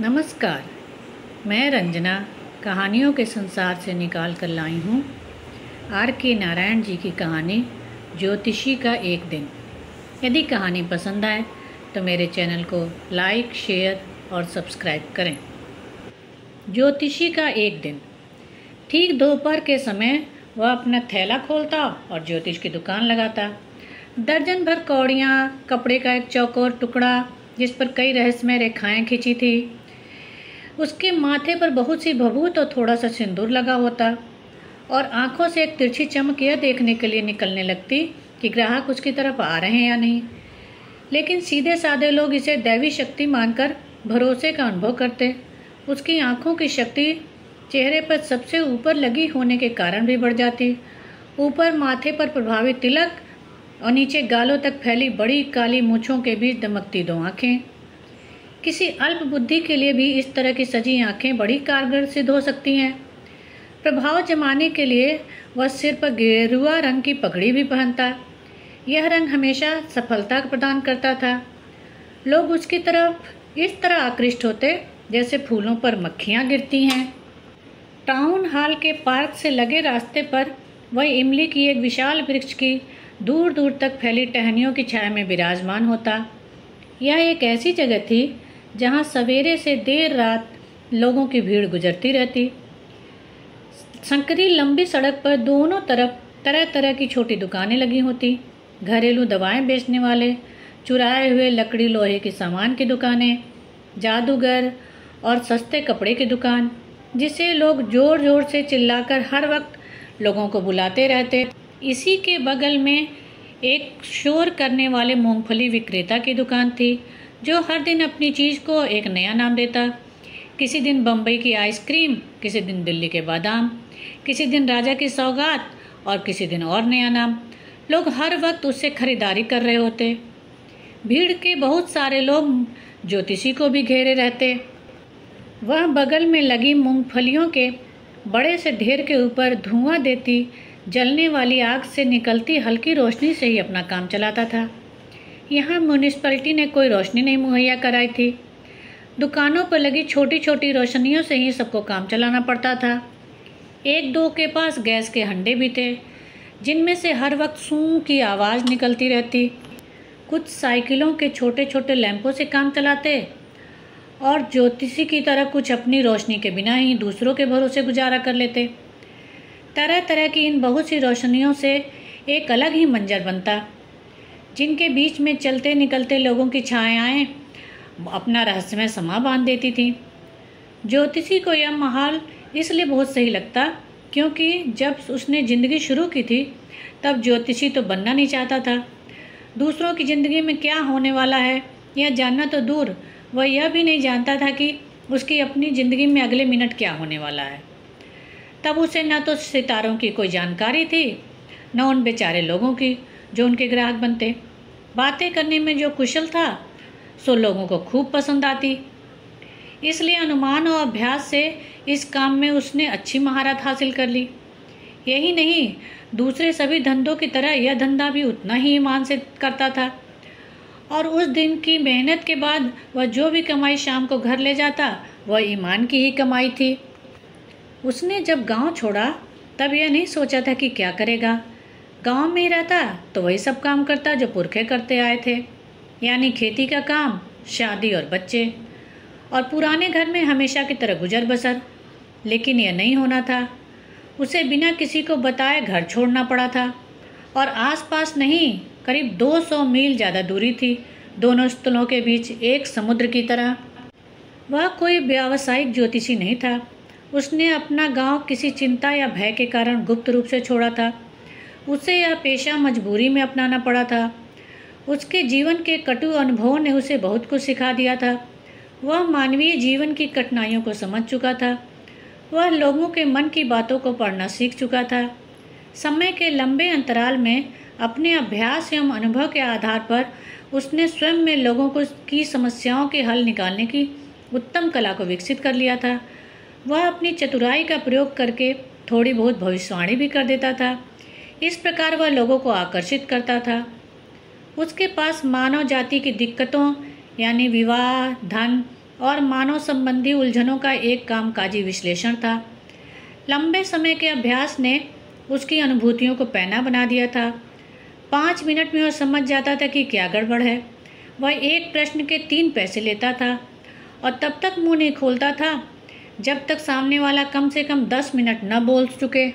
नमस्कार। मैं रंजना कहानियों के संसार से निकाल कर लाई हूँ R.K. नारायण जी की कहानी ज्योतिषी का एक दिन। यदि कहानी पसंद आए तो मेरे चैनल को लाइक, शेयर और सब्सक्राइब करें। ज्योतिषी का एक दिन। ठीक दोपहर के समय वह अपना थैला खोलता और ज्योतिष की दुकान लगाता। दर्जन भर कौड़ियाँ, कपड़े का एक चौकोर टुकड़ा जिस पर कई रहस्यमय रेखाएं खींची थी, उसके माथे पर बहुत सी भभूत और थोड़ा सा सिंदूर लगा होता और आंखों से एक तिरछी चमक यह देखने के लिए निकलने लगती कि ग्राहक उसकी तरफ आ रहे हैं या नहीं। लेकिन सीधे साधे लोग इसे दैवी शक्ति मानकर भरोसे का अनुभव करते। उसकी आंखों की शक्ति चेहरे पर सबसे ऊपर लगी होने के कारण भी बढ़ जाती। ऊपर माथे पर प्रभावी तिलक और नीचे गालों तक फैली बड़ी काली मूंछों के बीच दमकती दो आँखें। किसी अल्प बुद्धि के लिए भी इस तरह की सजी आंखें बड़ी कारगर सिद्ध हो सकती हैं। प्रभाव जमाने के लिए वह सिर पर गेरुआ रंग की पगड़ी भी पहनता। यह रंग हमेशा सफलता प्रदान करता था। लोग उसकी तरफ इस तरह आकृष्ट होते जैसे फूलों पर मक्खियाँ गिरती हैं। टाउन हॉल के पार्क से लगे रास्ते पर वह इमली की एक विशाल वृक्ष की दूर दूर तक फैली टहनियों की छाया में विराजमान होता। यह एक ऐसी जगह थी जहाँ सवेरे से देर रात लोगों की भीड़ गुजरती रहती। संकरी लंबी सड़क पर दोनों तरफ तरह तरह की छोटी दुकानें लगी होती। घरेलू दवाएं बेचने वाले, चुराए हुए लकड़ी लोहे के सामान की दुकानें, जादूगर और सस्ते कपड़े की दुकान, जिसे लोग जोर जोर से चिल्लाकर हर वक्त लोगों को बुलाते रहते। इसी के बगल में एक शोर करने वाले मूंगफली विक्रेता की दुकान थी, जो हर दिन अपनी चीज़ को एक नया नाम देता। किसी दिन बम्बई की आइसक्रीम, किसी दिन दिल्ली के बादाम, किसी दिन राजा की सौगात और किसी दिन और नया नाम। लोग हर वक्त उससे खरीदारी कर रहे होते। भीड़ के बहुत सारे लोग ज्योतिषी को भी घेरे रहते। वह बगल में लगी मूंगफलियों के बड़े से ढेर के ऊपर धुआं देती जलने वाली आग से निकलती हल्की रोशनी से ही अपना काम चलाता था। यहाँ म्यूनिसिपैलिटी ने कोई रोशनी नहीं मुहैया कराई थी। दुकानों पर लगी छोटी छोटी रोशनियों से ही सबको काम चलाना पड़ता था। एक दो के पास गैस के हंडे भी थे, जिनमें से हर वक्त सूं की आवाज़ निकलती रहती। कुछ साइकिलों के छोटे छोटे लैंपों से काम चलाते और ज्योतिषी की तरह कुछ अपनी रोशनी के बिना ही दूसरों के भरोसे गुजारा कर लेते। तरह तरह की इन बहुत सी रोशनियों से एक अलग ही मंजर बनता, जिनके बीच में चलते निकलते लोगों की छायाएं अपना रहस्यमय समा बांध देती थीं। ज्योतिषी को यह माहौल इसलिए बहुत सही लगता क्योंकि जब उसने ज़िंदगी शुरू की थी तब ज्योतिषी तो बनना नहीं चाहता था। दूसरों की ज़िंदगी में क्या होने वाला है यह जानना तो दूर, वह यह भी नहीं जानता था कि उसकी अपनी ज़िंदगी में अगले मिनट क्या होने वाला है। तब उसे न तो सितारों की कोई जानकारी थी, न उन बेचारे लोगों की जो उनके ग्राहक बनते। बातें करने में जो कुशल था सो लोगों को खूब पसंद आती। इसलिए अनुमान और अभ्यास से इस काम में उसने अच्छी महारत हासिल कर ली। यही नहीं, दूसरे सभी धंधों की तरह यह धंधा भी उतना ही ईमान से करता था। और उस दिन की मेहनत के बाद वह जो भी कमाई शाम को घर ले जाता वह ईमान की ही कमाई थी। उसने जब गांव छोड़ा तब यह नहीं सोचा था कि क्या करेगा। गांव में ही रहता तो वही सब काम करता जो पुरखे करते आए थे, यानी खेती का काम, शादी और बच्चे, और पुराने घर में हमेशा की तरह गुजर बसर। लेकिन यह नहीं होना था। उसे बिना किसी को बताए घर छोड़ना पड़ा था और आसपास नहीं, करीब 200 मील ज़्यादा दूरी थी दोनों स्थलों के बीच, एक समुद्र की तरह। वह कोई व्यावसायिक ज्योतिषी नहीं था। उसने अपना गांव किसी चिंता या भय के कारण गुप्त रूप से छोड़ा था। उसे यह पेशा मजबूरी में अपनाना पड़ा था। उसके जीवन के कटु अनुभवों ने उसे बहुत कुछ सिखा दिया था। वह मानवीय जीवन की कठिनाइयों को समझ चुका था। वह लोगों के मन की बातों को पढ़ना सीख चुका था। समय के लंबे अंतराल में अपने अभ्यास एवं अनुभव के आधार पर उसने स्वयं में लोगों की समस्याओं के हल निकालने की उत्तम कला को विकसित कर लिया था। वह अपनी चतुराई का प्रयोग करके थोड़ी बहुत भविष्यवाणी भी कर देता था। इस प्रकार वह लोगों को आकर्षित करता था। उसके पास मानव जाति की दिक्कतों यानी विवाह, धन, और मानव संबंधी उलझनों का एक कामकाजी विश्लेषण था। लंबे समय के अभ्यास ने उसकी अनुभूतियों को पैना बना दिया था। 5 मिनट में वह समझ जाता था कि क्या गड़बड़ है। वह एक प्रश्न के 3 पैसे लेता था और तब तक मुंह नहीं खोलता था जब तक सामने वाला कम से कम 10 मिनट न बोल चुके।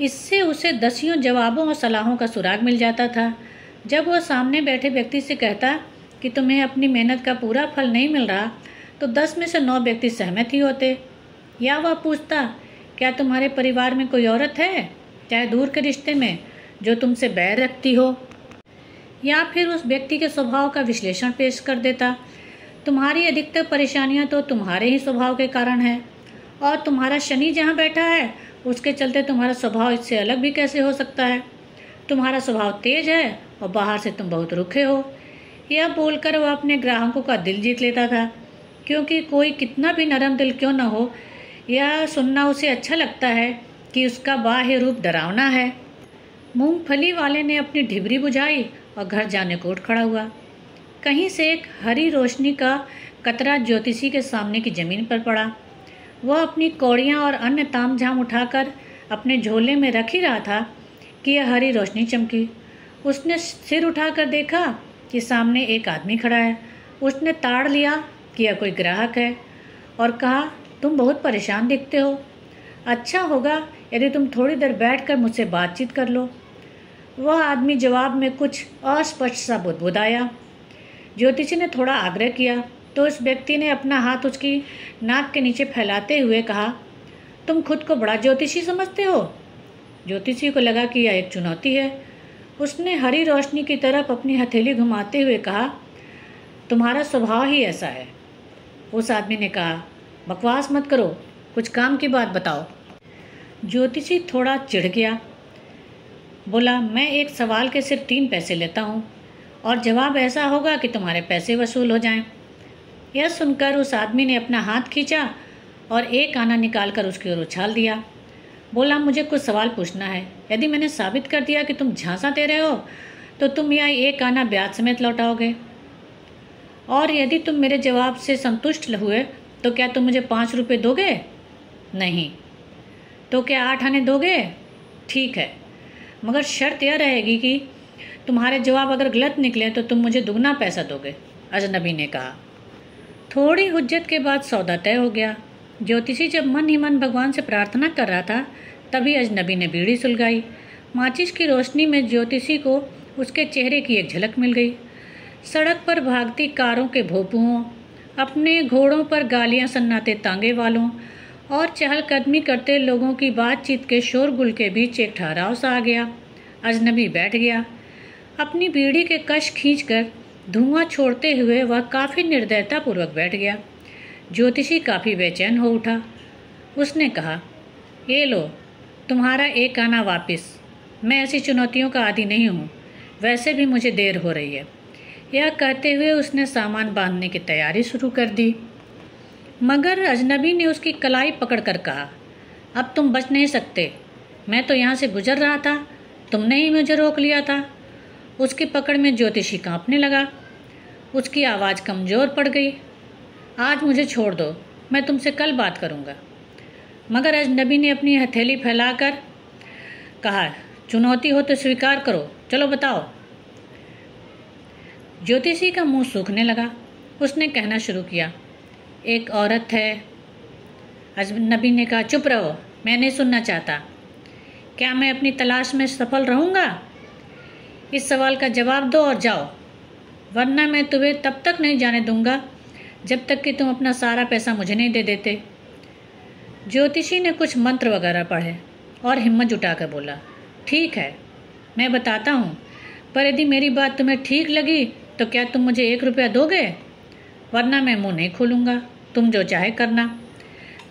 इससे उसे दसियों जवाबों और सलाहों का सुराग मिल जाता था। जब वह सामने बैठे व्यक्ति से कहता कि तुम्हें अपनी मेहनत का पूरा फल नहीं मिल रहा, तो 10 में से 9 व्यक्ति सहमत ही होते। या वह पूछता, क्या तुम्हारे परिवार में कोई औरत है, चाहे दूर के रिश्ते में, जो तुमसे बैर रखती हो? या फिर उस व्यक्ति के स्वभाव का विश्लेषण पेश कर देता, तुम्हारी अधिकतर परेशानियां तो तुम्हारे ही स्वभाव के कारण है, और तुम्हारा शनि जहाँ बैठा है उसके चलते तुम्हारा स्वभाव इससे अलग भी कैसे हो सकता है। तुम्हारा स्वभाव तेज है और बाहर से तुम बहुत रुखे हो। यह बोलकर वह अपने ग्राहकों का दिल जीत लेता था, क्योंकि कोई कितना भी नरम दिल क्यों न हो, यह सुनना उसे अच्छा लगता है कि उसका बाह्य रूप डरावना है। मूंगफली वाले ने अपनी ढिबरी बुझाई और घर जाने को उठ खड़ा हुआ। कहीं से एक हरी रोशनी का कतरा ज्योतिषी के सामने की जमीन पर पड़ा। वह अपनी कौड़ियाँ और अन्य तामझाम उठाकर अपने झोले में रख ही रहा था कि यह हरी रोशनी चमकी। उसने सिर उठाकर देखा कि सामने एक आदमी खड़ा है। उसने ताड़ लिया कि यह कोई ग्राहक है और कहा, तुम बहुत परेशान दिखते हो। अच्छा होगा यदि तुम थोड़ी देर बैठकर मुझसे बातचीत कर लो। वह आदमी जवाब में कुछ अस्पष्ट सा बुदबुदाया। ज्योतिषी ने थोड़ा आग्रह किया तो उस व्यक्ति ने अपना हाथ उसकी नाक के नीचे फैलाते हुए कहा, तुम खुद को बड़ा ज्योतिषी समझते हो? ज्योतिषी को लगा कि यह एक चुनौती है। उसने हरी रोशनी की तरफ अपनी हथेली घुमाते हुए कहा, तुम्हारा स्वभाव ही ऐसा है। उस आदमी ने कहा, बकवास मत करो, कुछ काम की बात बताओ। ज्योतिषी थोड़ा चिढ़ गया। बोला, मैं एक सवाल के सिर्फ 3 पैसे लेता हूँ और जवाब ऐसा होगा कि तुम्हारे पैसे वसूल हो जाएं। यह सुनकर उस आदमी ने अपना हाथ खींचा और एक आना निकालकर उसकी ओर उछाल दिया। बोला, मुझे कुछ सवाल पूछना है। यदि मैंने साबित कर दिया कि तुम झांसा दे रहे हो तो तुम यह एक आना ब्याज समेत लौटाओगे, और यदि तुम मेरे जवाब से संतुष्ट हुए तो क्या तुम मुझे 5 रुपये दोगे? नहीं। तो क्या 8 आने दोगे? ठीक है, मगर शर्त यह रहेगी कि तुम्हारे जवाब अगर गलत निकले तो तुम मुझे दुगना पैसा दोगे, अजनबी ने कहा। थोड़ी हुज्जत के बाद सौदा तय हो गया। ज्योतिषी जब मन ही मन भगवान से प्रार्थना कर रहा था तभी अजनबी ने बीड़ी सुलगाई। माचिस की रोशनी में ज्योतिषी को उसके चेहरे की एक झलक मिल गई। सड़क पर भागती कारों के भोंपुओं, अपने घोड़ों पर गालियां सन्नाटे तांगे वालों और चहलकदमी करते लोगों की बातचीत के शोरगुल के बीच एक ठहराव सा आ गया। अजनबी बैठ गया। अपनी बीड़ी के कश खींचकर धुआं छोड़ते हुए वह काफ़ी निर्दयतापूर्वक बैठ गया। ज्योतिषी काफ़ी बेचैन हो उठा। उसने कहा, ये लो तुम्हारा एक आना वापस। मैं ऐसी चुनौतियों का आदी नहीं हूँ, वैसे भी मुझे देर हो रही है। यह कहते हुए उसने सामान बांधने की तैयारी शुरू कर दी, मगर अजनबी ने उसकी कलाई पकड़कर कहा, अब तुम बच नहीं सकते। मैं तो यहाँ से गुजर रहा था, तुमने ही मुझे रोक लिया था। उसकी पकड़ में ज्योतिषी कांपने लगा। उसकी आवाज़ कमज़ोर पड़ गई। आज मुझे छोड़ दो, मैं तुमसे कल बात करूँगा। मगर अजनबी ने अपनी हथेली फैलाकर कहा, चुनौती हो तो स्वीकार करो, चलो बताओ। ज्योतिषी का मुंह सूखने लगा। उसने कहना शुरू किया, एक औरत है। अजनबी ने कहा, चुप रहो, मैं नहीं सुनना चाहता। क्या मैं अपनी तलाश में सफल रहूँगा? इस सवाल का जवाब दो और जाओ, वरना मैं तुम्हें तब तक नहीं जाने दूंगा जब तक कि तुम अपना सारा पैसा मुझे नहीं दे देते। ज्योतिषी ने कुछ मंत्र वगैरह पढ़े और हिम्मत जुटाकर बोला, ठीक है, मैं बताता हूँ, पर यदि मेरी बात तुम्हें ठीक लगी तो क्या तुम मुझे 1 रुपया दोगे? वरना मैं मुंह नहीं खोलूँगा, तुम जो चाहे करना।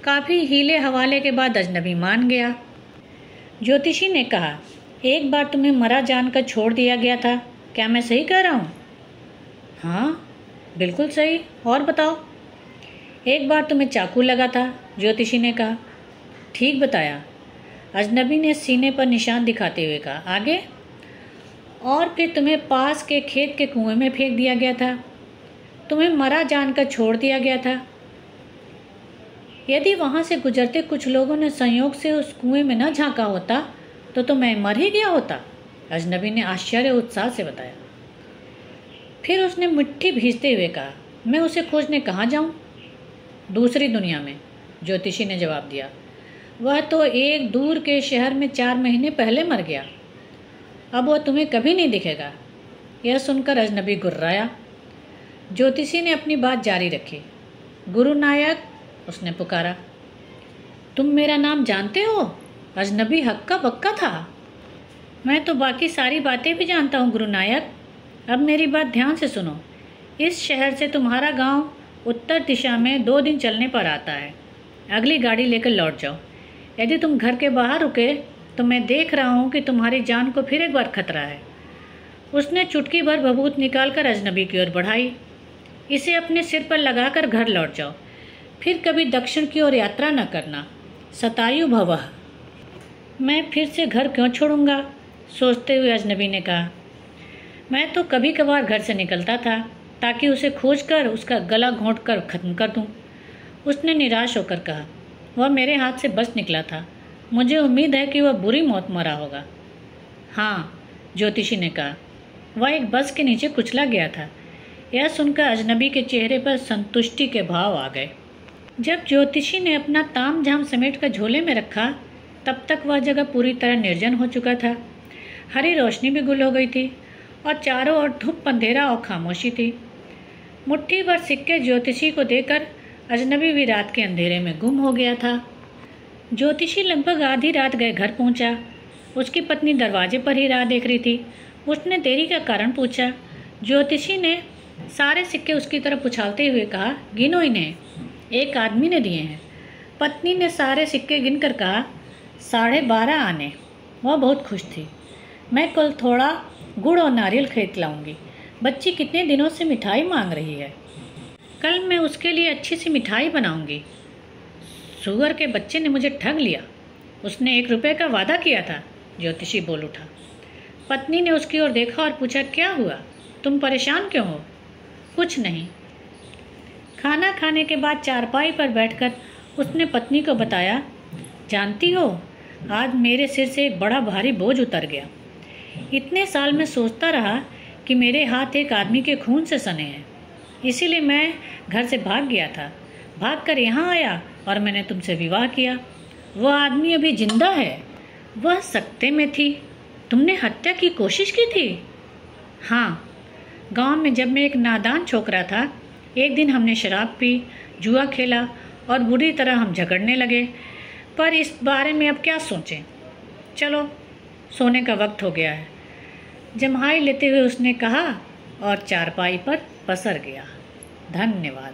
काफ़ी हीले हवाले के बाद अजनबी मान गया। ज्योतिषी ने कहा, एक बार तुम्हें मरा जानकर छोड़ दिया गया था, क्या मैं सही कह रहा हूँ? हाँ, बिल्कुल सही, और बताओ। एक बार तुम्हें चाकू लगा था, ज्योतिषी ने कहा। ठीक बताया। अजनबी ने सीने पर निशान दिखाते हुए कहा, आगे? और फिर तुम्हें पास के खेत के कुएं में फेंक दिया गया था। तुम्हें मरा जानकर छोड़ दिया गया था। यदि वहां से गुजरते कुछ लोगों ने संयोग से उस कुएं में न झांका होता तो मैं मर ही गया होता, अजनबी ने आश्चर्य उत्साह से बताया। फिर उसने मुट्ठी भींचते हुए कहा, मैं उसे खोजने कहाँ जाऊं? दूसरी दुनिया में, ज्योतिषी ने जवाब दिया। वह तो एक दूर के शहर में 4 महीने पहले मर गया। अब वह तुम्हें कभी नहीं दिखेगा। यह सुनकर अजनबी गुर्राया। ज्योतिषी ने अपनी बात जारी रखी। गुरु नायक, उसने पुकारा, तुम मेरा नाम जानते हो? अजनबी हक्का बक्का था। मैं तो बाकी सारी बातें भी जानता हूँ गुरु नायक। अब मेरी बात ध्यान से सुनो। इस शहर से तुम्हारा गांव उत्तर दिशा में 2 दिन चलने पर आता है। अगली गाड़ी लेकर लौट जाओ। यदि तुम घर के बाहर रुके तो मैं देख रहा हूँ कि तुम्हारी जान को फिर एक बार खतरा है। उसने चुटकी भर भभूत निकालकर अजनबी की ओर बढ़ाई। इसे अपने सिर पर लगाकर घर लौट जाओ। फिर कभी दक्षिण की ओर यात्रा न करना। शतायु भवः। मैं फिर से घर क्यों छोड़ूंगा, सोचते हुए अजनबी ने कहा। मैं तो कभी कभार घर से निकलता था ताकि उसे खोजकर उसका गला घोंटकर खत्म कर दूं। उसने निराश होकर कहा। वह मेरे हाथ से बच निकला था। मुझे उम्मीद है कि वह बुरी मौत मरा होगा। हाँ, ज्योतिषी ने कहा। वह एक बस के नीचे कुचला गया था। यह सुनकर अजनबी के चेहरे पर संतुष्टि के भाव आ गए। जब ज्योतिषी ने अपना ताम झाम समेट कर झोले में रखा तब तक वह जगह पूरी तरह निर्जन हो चुका था। हरी रोशनी भी गुल हो गई थी और चारों ओर धूप, अंधेरा और खामोशी थी। मुट्ठी भर सिक्के ज्योतिषी को देकर अजनबी भी रात के अंधेरे में गुम हो गया था। ज्योतिषी लगभग आधी रात गए घर पहुंचा। उसकी पत्नी दरवाजे पर ही राह देख रही थी। उसने देरी का कारण पूछा। ज्योतिषी ने सारे सिक्के उसकी तरफ उछालते हुए कहा, गिनो इन्हें, एक आदमी ने दिए हैं। पत्नी ने सारे सिक्के गिनकर कहा, 12.5 आने। वह बहुत खुश थी। मैं कल थोड़ा गुड़ और नारियल खरीद लाऊंगी। बच्ची कितने दिनों से मिठाई मांग रही है। कल मैं उसके लिए अच्छी सी मिठाई बनाऊंगी। सुअर के बच्चे ने मुझे ठग लिया। उसने 1 रुपये का वादा किया था, ज्योतिषी बोल उठा। पत्नी ने उसकी ओर देखा और पूछा, क्या हुआ? तुम परेशान क्यों हो? कुछ नहीं। खाना खाने के बाद चारपाई पर बैठकर उसने पत्नी को बताया, जानती हो, आज मेरे सिर से एक बड़ा भारी बोझ उतर गया। इतने साल में सोचता रहा कि मेरे हाथ एक आदमी के खून से सने हैं, इसीलिए मैं घर से भाग गया था। भागकर यहाँ आया और मैंने तुमसे विवाह किया। वह आदमी अभी जिंदा है। वह सकते में थी। तुमने हत्या की कोशिश की थी? हाँ, गांव में जब मैं एक नादान छोकरा था, एक दिन हमने शराब पी, जुआ खेला और बुरी तरह हम झगड़ने लगे। पर इस बारे में अब क्या सोचें? चलो, सोने का वक्त हो गया है, जम्हाई लेते हुए उसने कहा और चारपाई पर पसर गया। धन्यवाद।